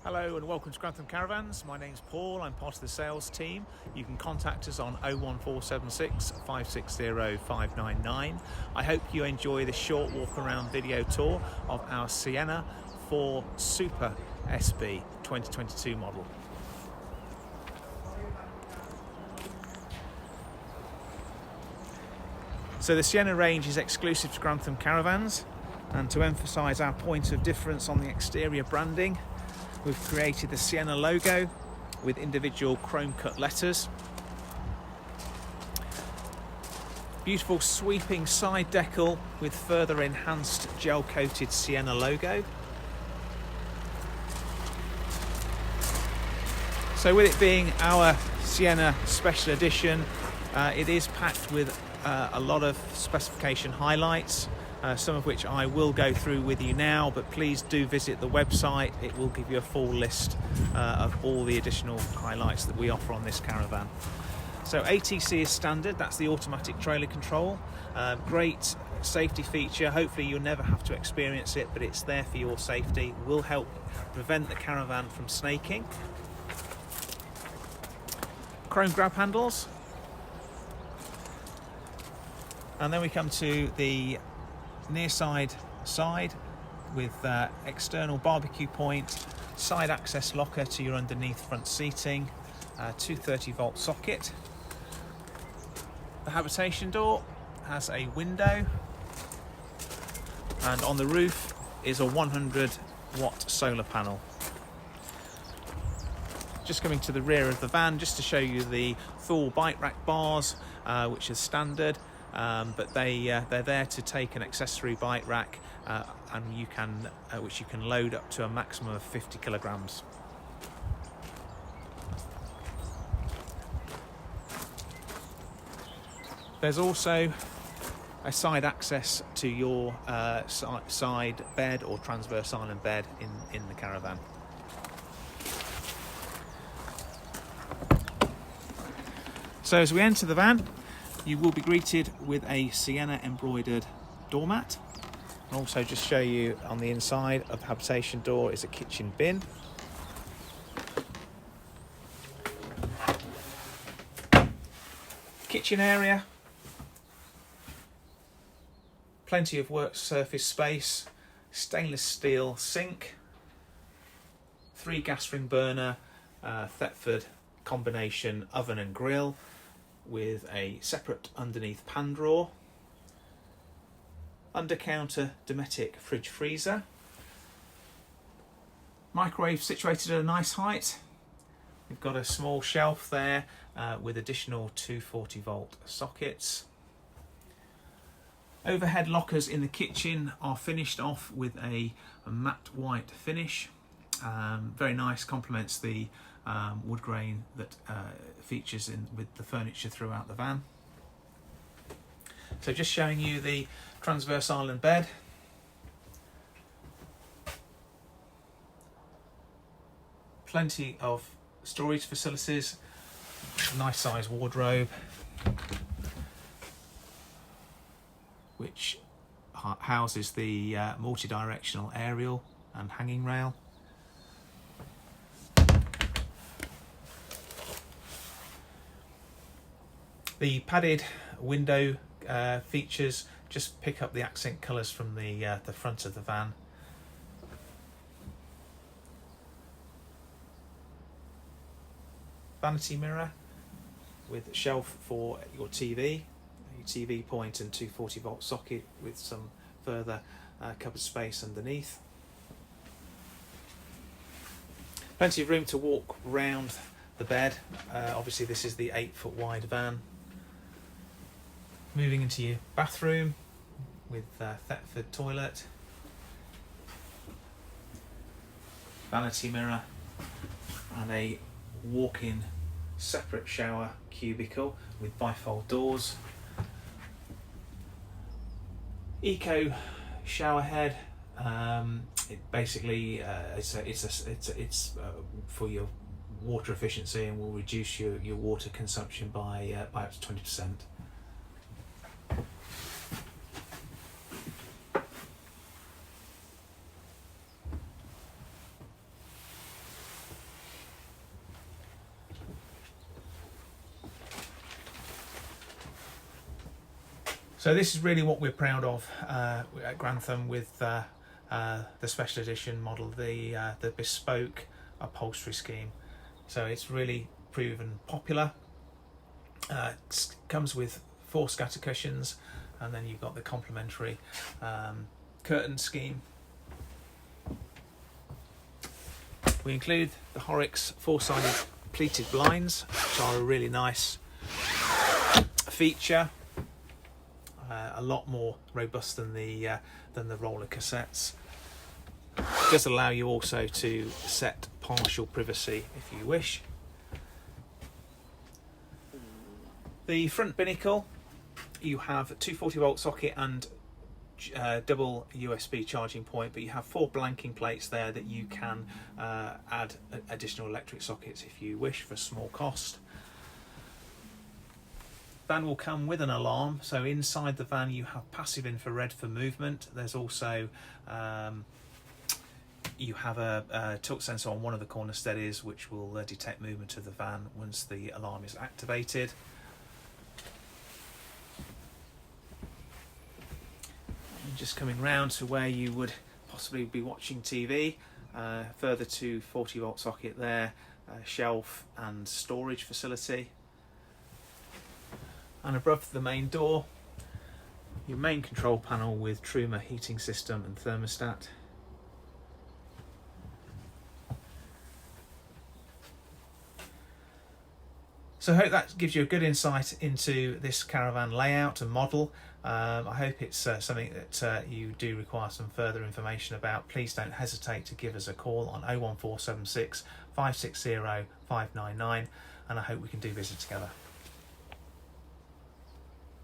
Hello and welcome to Grantham Caravans. My name's Paul, I'm part of the sales team. You can contact us on 01476 560 599. I hope you enjoy this short walk around video tour of our Siena 4 Super SB 2022 model. So the Siena range is exclusive to Grantham Caravans, and to emphasise our point of difference on the exterior branding, we've created the Siena logo with individual chrome cut letters. Beautiful sweeping side decal with further enhanced gel coated Siena logo. So with it being our Siena special edition, it is packed with a lot of specification highlights, some of which I will go through with you now, but please do visit the website. It will give you a full list of all the additional highlights that we offer on this Caravan. So ATC is standard, that's the automatic trailer control. Great safety feature. Hopefully you'll never have to experience it, but it's there for your safety. Will help prevent the Caravan from snaking. Chrome grab handles. And then we come to the near side with external barbecue point, side access locker to your underneath front seating, 230 volt socket. The habitation door has a window, and on the roof is a 100 watt solar panel. Just coming to the rear of the van, just to show you the Thor bike rack bars, which is standard. But they're there to take an accessory bike rack, and which you can load up to a maximum of 50 kilograms. There's also a side access to your side bed or transverse island bed in the Caravan. So as we enter the van, you will be greeted with a Siena embroidered doormat. And also just show you on the inside of the habitation door is a kitchen bin. Kitchen area. Plenty of work surface space. Stainless steel sink. 3 gas ring burner, Thetford combination oven and grill, with a separate underneath pan drawer, under counter Dometic fridge freezer, microwave situated at a nice height. We've got a small shelf there with additional 240 volt sockets. Overhead lockers in the kitchen are finished off with a matte white finish. Very nice, complements the wood grain that features with the furniture throughout the van. So just showing you the transverse island bed. Plenty of storage facilities, nice size wardrobe, which houses the multi-directional aerial and hanging rail. The padded window features just pick up the accent colours from the front of the van. Vanity mirror with shelf for your TV point and 240 volt socket with some further cupboard space underneath. Plenty of room to walk round the bed. Obviously this is the 8-foot wide van. Moving into your bathroom with Thetford toilet, vanity mirror, and a walk-in separate shower cubicle with bifold doors. Eco shower head. It basically it's for your water efficiency and will reduce your water consumption by up to 20%. So this is really what we're proud of at Grantham with the special edition model, the bespoke upholstery scheme. So it's really proven popular. Comes with 4 scatter cushions, and then you've got the complementary curtain scheme. We include the Horrocks 4-sided pleated blinds, which are a really nice feature. A lot more robust than the roller cassettes. It does allow you also to set partial privacy if you wish. The front binnacle, you have a 240-volt socket and double USB charging point, but you have 4 blanking plates there that you can add additional electric sockets if you wish for a small cost. Van will come with an alarm, so inside the van you have passive infrared for movement. There's also you have a tilt sensor on one of the corner steadies which will detect movement of the van once the alarm is activated. And just coming round to where you would possibly be watching TV, further to 40-volt socket there, shelf and storage facility. And above the main door, your main control panel with Truma heating system and thermostat. So I hope that gives you a good insight into this Caravan layout and model. I hope it's something that you do require some further information about. Please don't hesitate to give us a call on 01476 560 599, and I hope we can do business together.